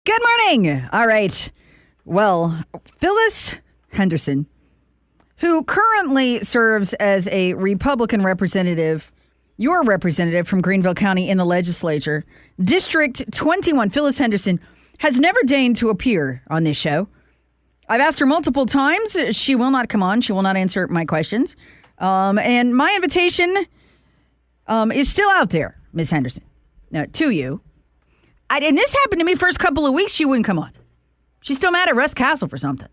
Good morning. All right. Well, Phyllis Henderson, who currently serves as a Republican representative, your representative from Greenville County in the legislature, District 21, Phyllis Henderson, has never deigned to appear on this show. I've asked her multiple times. She will not come on. She will not answer my questions. And my invitation is still out there, Ms. Henderson, to you. And this happened to me first couple of weeks. She wouldn't come on. She's still mad at Russ Castle for something.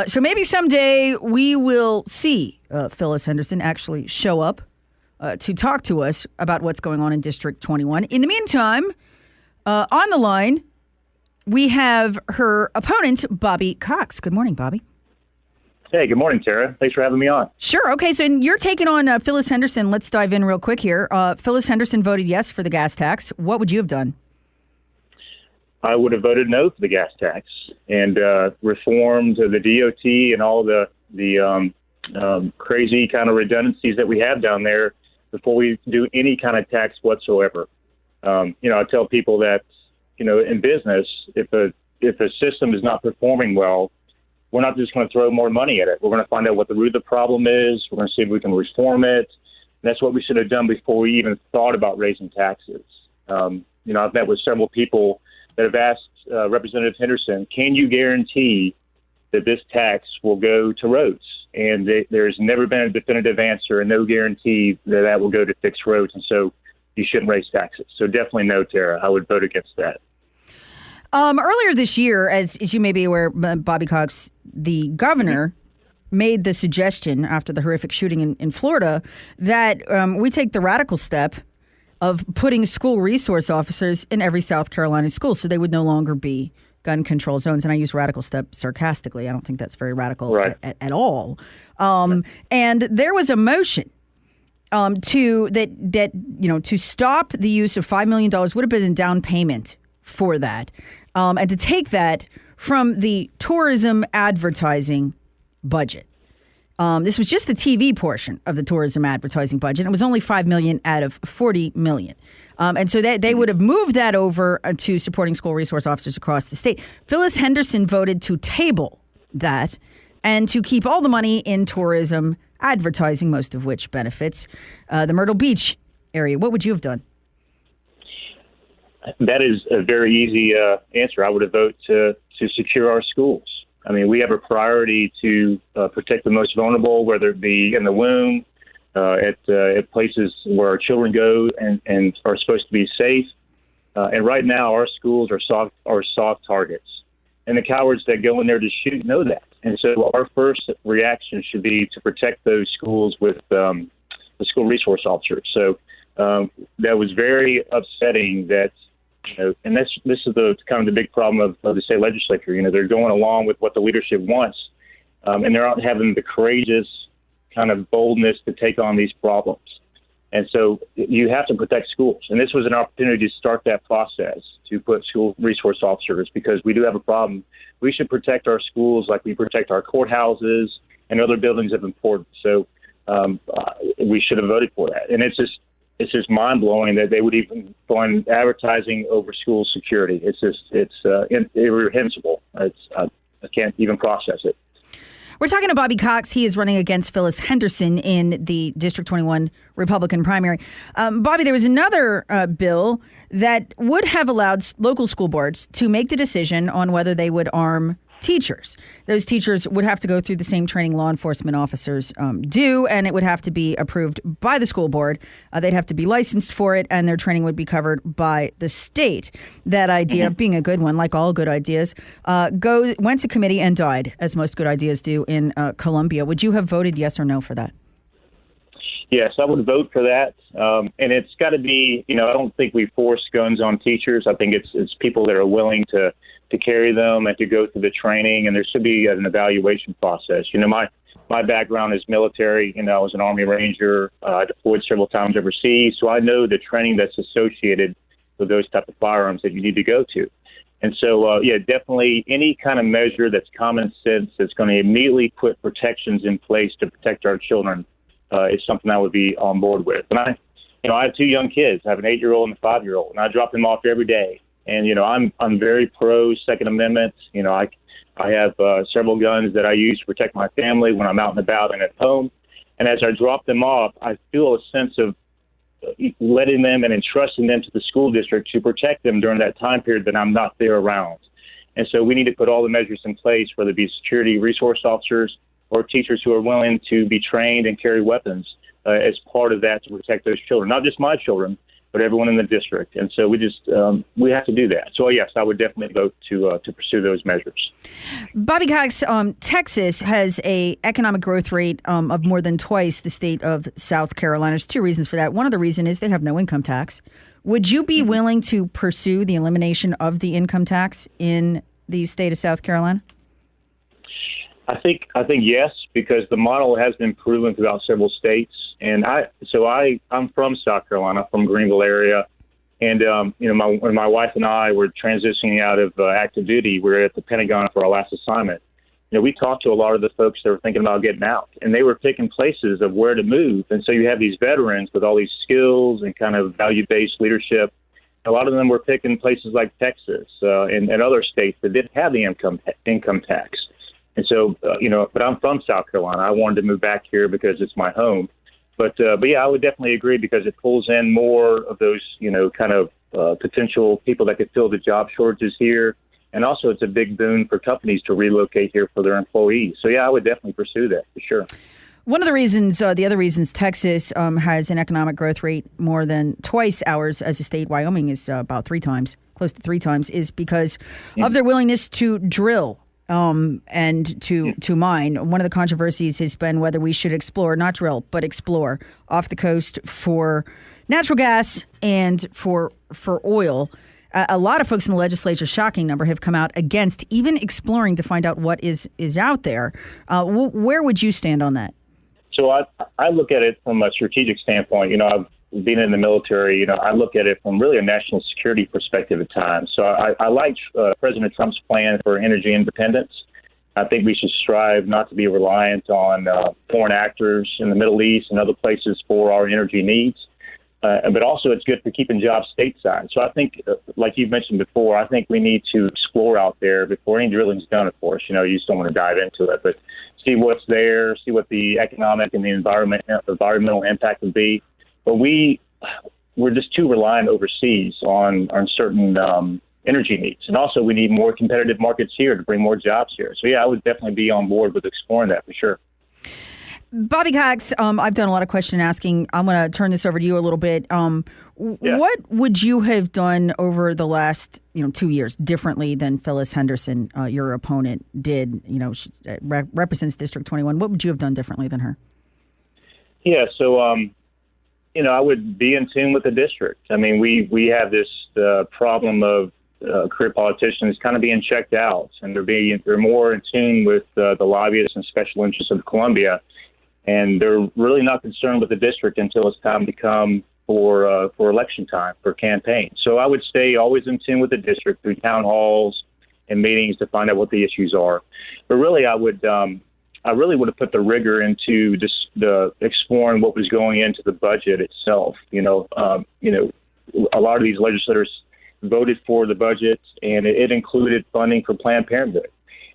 So maybe someday we will see Phyllis Henderson actually show up to talk to us about what's going on in District 21. In the meantime, on the line, we have her opponent, Bobby Cox. Good morning, Bobby. Hey, good morning, Tara. Thanks for having me on. Sure. Okay, so you're taking on Phyllis Henderson. Let's dive in real quick here. Phyllis Henderson voted yes for the gas tax. What would you have done? I would have voted no for the gas tax and reformed the DOT and all the crazy kind of redundancies that we have down there before we do any kind of tax whatsoever. I tell people that, in business, if a system is not performing well, we're not just going to throw more money at it. We're going to find out what the root of the problem is. We're going to see if we can reform it. And that's what we should have done before we even thought about raising taxes. I've met with several people that have asked Representative Henderson, can you guarantee that this tax will go to roads? And there's never been a definitive answer and no guarantee that will go to fix roads. And so you shouldn't raise taxes. So definitely no, Tara. I would vote against that. Earlier this year, as you may be aware, Bobby Cox, the governor, made the suggestion after the horrific shooting in Florida that we take the radical step of putting school resource officers in every South Carolina school so they would no longer be gun control zones. And I use radical step sarcastically. I don't think that's very radical at all. And there was a motion to stop the use of $5 million would have been a down payment for that, and to take that from the tourism advertising budget. This was just the TV portion of the tourism advertising budget. It was only $5 million out of $40 million. And so they would have moved that over to supporting school resource officers across the state. Phyllis Henderson voted to table that and to keep all the money in tourism advertising, most of which benefits the Myrtle Beach area. What would you have done? That is a very easy answer. I would have voted to secure our schools. I mean, we have a priority to protect the most vulnerable, whether it be in the womb, at places where our children go and are supposed to be safe. And right now, our schools are soft targets. And the cowards that go in there to shoot know that. And so our first reaction should be to protect those schools with the school resource officers. So that was very upsetting that, and this is the kind of the big problem of the state legislature. They're going along with what the leadership wants, and they're not having the courageous kind of boldness to take on these problems. And so you have to protect schools. And this was an opportunity to start that process to put school resource officers, because we do have a problem. We should protect our schools like we protect our courthouses and other buildings of importance. So we should have voted for that. And it's just mind-blowing that they would even fund advertising over school security. It's irreprehensible. I can't even process it. We're talking to Bobby Cox. He is running against Phyllis Henderson in the District 21 Republican primary. Bobby, there was another bill that would have allowed local school boards to make the decision on whether they would arm teachers. Those teachers would have to go through the same training law enforcement officers do, and it would have to be approved by the school board. They'd have to be licensed for it, and their training would be covered by the state. That idea, being a good one, like all good ideas, went to committee and died, as most good ideas do, in Columbia. Would you have voted yes or no for that? Yes, I would vote for that. And it's got to be, I don't think we force guns on teachers. I think it's people that are willing to carry them and to go through the training. And there should be an evaluation process. My background is military. I was an Army Ranger. I deployed several times overseas. So I know the training that's associated with those type of firearms that you need to go to. And so, definitely any kind of measure that's common sense that's going to immediately put protections in place to protect our children is something I would be on board with. And I have two young kids. I have an 8-year-old and a 5-year-old, and I drop them off every day. And, I'm very pro Second Amendment. I have several guns that I use to protect my family when I'm out and about and at home. And as I drop them off, I feel a sense of letting them and entrusting them to the school district to protect them during that time period that I'm not there around. And so we need to put all the measures in place, whether it be security resource officers or teachers who are willing to be trained and carry weapons as part of that to protect those children, not just my children, but everyone in the district. And so we have to do that. So, yes, I would definitely vote to pursue those measures. Bobby Cox, Texas has a economic growth rate of more than twice the state of South Carolina. There's two reasons for that. One of the reasons is they have no income tax. Would you be willing to pursue the elimination of the income tax in the state of South Carolina? I think yes, because the model has been proven throughout several states. And I'm from South Carolina, from Greenville area. And, when my wife and I were transitioning out of active duty, we were at the Pentagon for our last assignment. We talked to a lot of the folks that were thinking about getting out, and they were picking places of where to move. And so you have these veterans with all these skills and kind of value-based leadership. A lot of them were picking places like Texas and other states that didn't have the income tax. And so, but I'm from South Carolina. I wanted to move back here because it's my home. But yeah, I would definitely agree because it pulls in more of those, kind of potential people that could fill the job shortages here. And also it's a big boon for companies to relocate here for their employees. So, yeah, I would definitely pursue that for sure. One of the reasons, the other reasons Texas has an economic growth rate more than twice ours as a state, Wyoming is about three times, close to three times, is because of their willingness to drill and to mine. One of the controversies has been whether we should explore, not drill, but explore off the coast for natural gas and for oil. A lot of folks in the legislature, shocking number, have come out against even exploring to find out what is out there. Where would you stand on that? So I look at it from a strategic standpoint. I've been in the military. I look at it from really a national security perspective at times. So I like President Trump's plan for energy independence. I think we should strive not to be reliant on foreign actors in the Middle East and other places for our energy needs. But also it's good for keeping jobs stateside. So I think, like you mentioned before, I think we need to explore out there before any drilling's done, of course. You just don't want to dive into it, but see what's there, see what the economic and the environmental impact would be. But we're just too reliant overseas on certain energy needs. And also we need more competitive markets here to bring more jobs here. So, yeah, I would definitely be on board with exploring that for sure. Bobby Cox, I've done a lot of question asking. I'm going to turn this over to you a little bit. What would you have done over the last 2 years differently than Phyllis Henderson, your opponent, did? She represents District 21. What would you have done differently than her? Yeah, so I would be in tune with the district. I mean, we have this problem of career politicians kind of being checked out, and they're more in tune with the lobbyists and special interests of Columbia. And they're really not concerned with the district until it's time to come for election time, for campaign. So I would stay always in tune with the district through town halls and meetings to find out what the issues are. But really, I really would have put the rigor into just the exploring what was going into the budget itself. A lot of these legislators voted for the budget, and it included funding for Planned Parenthood.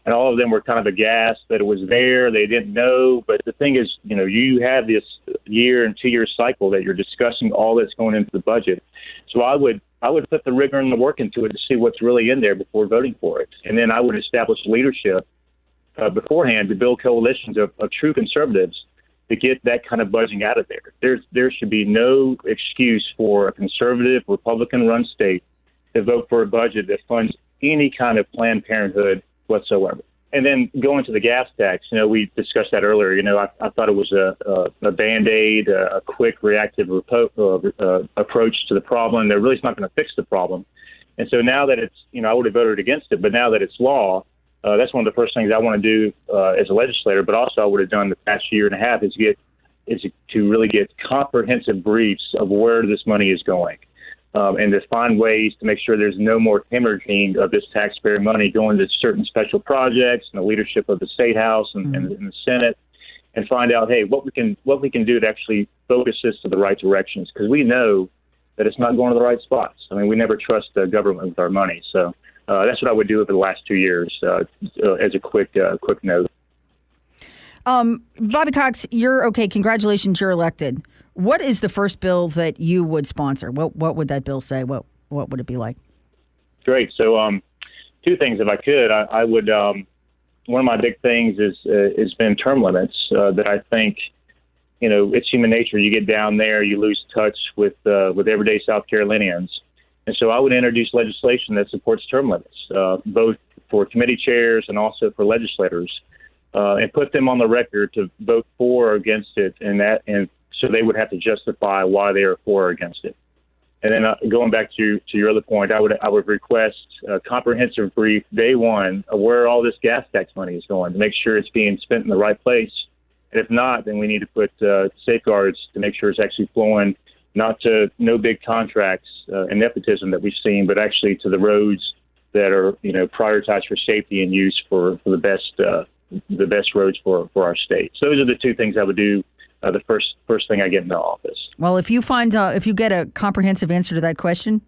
And all of them were kind of aghast that it was there. They didn't know. But the thing is, you have this year and 2 year cycle that you're discussing all that's going into the budget. So I would put the rigor and the work into it to see what's really in there before voting for it. And then I would establish leadership beforehand to build coalitions of true conservatives to get that kind of budging out of there. There should be no excuse for a conservative Republican-run state to vote for a budget that funds any kind of Planned Parenthood whatsoever. And then going to the gas tax, we discussed that earlier. I thought it was a Band-Aid, a quick reactive approach to the problem that really is not going to fix the problem. And so now that it's, I would have voted against it, but now that it's law, that's one of the first things I want to do as a legislator, but also I would have done the past year and a half is to really get comprehensive briefs of where this money is going. And to find ways to make sure there's no more hemorrhaging of this taxpayer money going to certain special projects and the leadership of the State House and the Senate, and find out, hey, what we can do to actually focus this to the right directions. Because we know that it's not going to the right spots. I mean, we never trust the government with our money. So that's what I would do over the last 2 years as a quick note. Bobby Cox, you're okay. Congratulations, you're elected. What is the first bill that you would sponsor? What would that bill say? What would it be like? Great. So two things, if I could. I would. One of my big things has been term limits. That I think, it's human nature. You get down there, you lose touch with everyday South Carolinians, and so I would introduce legislation that supports term limits, both for committee chairs and also for legislators, and put them on the record to vote for or against it, and so they would have to justify why they are for or against it. And then going back to your other point, I would request a comprehensive brief day one of where all this gas tax money is going to make sure it's being spent in the right place. And if not, then we need to put safeguards to make sure it's actually flowing not to no big contracts and nepotism that we've seen, but actually to the roads that are prioritized for safety and use for the best roads for our state. So those are the two things I would do. The first thing I get into office. Well, if you get a comprehensive answer to that question,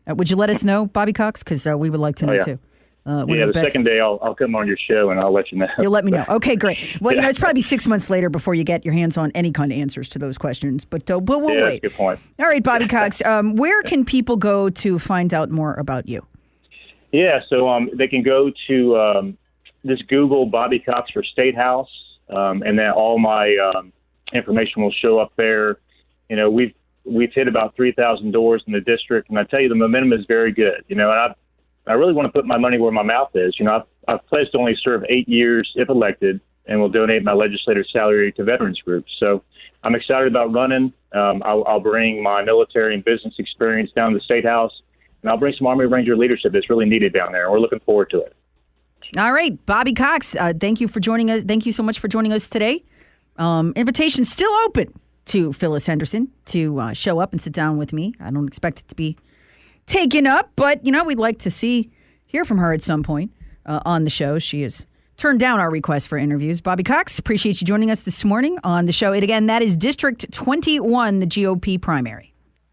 would you let us know, Bobby Cox? Because we would like to know too. The second day I'll come on your show and I'll let you know. You'll let me know. Okay, great. Well, it's probably 6 months later before you get your hands on any kind of answers to those questions. But we'll wait. That's a good point. All right, Bobby Cox. Where can people go to find out more about you? Yeah, so they can go to just Google Bobby Cox for State House, and then all my information will show up there. We've hit about 3,000 doors in the district, and I tell you, the momentum is very good. And I really want to put my money where my mouth is. I've pledged to only serve 8 years if elected, and will donate my legislative salary to veterans groups. So I'm excited about running. I'll bring my military and business experience down to the State House, and I'll bring some Army Ranger leadership that's really needed down there. And we're looking forward to it. All right, Bobby Cox, thank you for joining us. Thank you so much for joining us today. Invitation still open to Phyllis Henderson to show up and sit down with me. I don't expect it to be taken up, but we'd like to hear from her at some point on the show. She has turned down our request for interviews. Bobby Cox, appreciate you joining us this morning on the show. And again, that is District 21, the GOP primary.